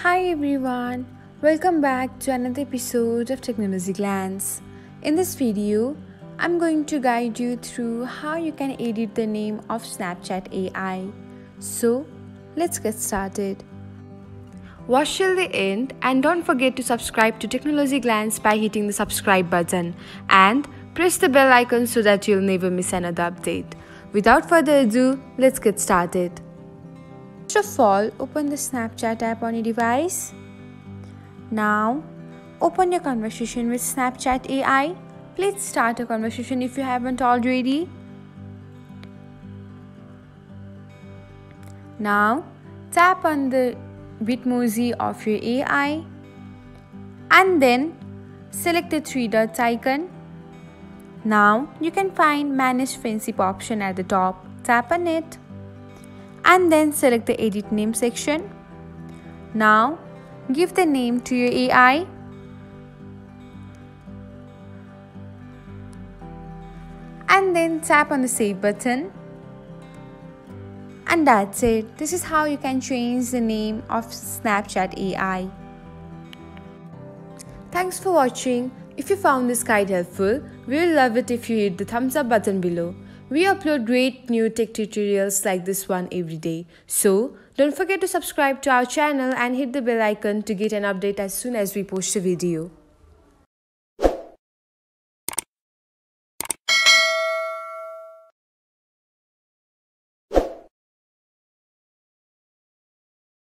Hi everyone, welcome back to another episode of Technologyglance. In this video, I'm going to guide you through how you can edit the name of Snapchat AI. So, let's get started. Watch till the end and don't forget to subscribe to Technologyglance by hitting the subscribe button and press the bell icon so that you'll never miss another update. Without further ado, let's get started. First of all, open the Snapchat app on your device. Now, open your conversation with Snapchat AI. Please start a conversation if you haven't already. Now, tap on the Bitmoji of your AI and then select the three dots icon. Now, you can find Manage Friendship option at the top. Tap on it. And then select the edit name section. Now give the name to your AI and then tap on the save button, and that's it. This is how you can change the name of Snapchat AI. Thanks for watching. If you found this guide helpful, we will love it if you hit the thumbs up button below. We upload great new tech tutorials like this one every day. So, don't forget to subscribe to our channel and hit the bell icon to get an update as soon as we post a video.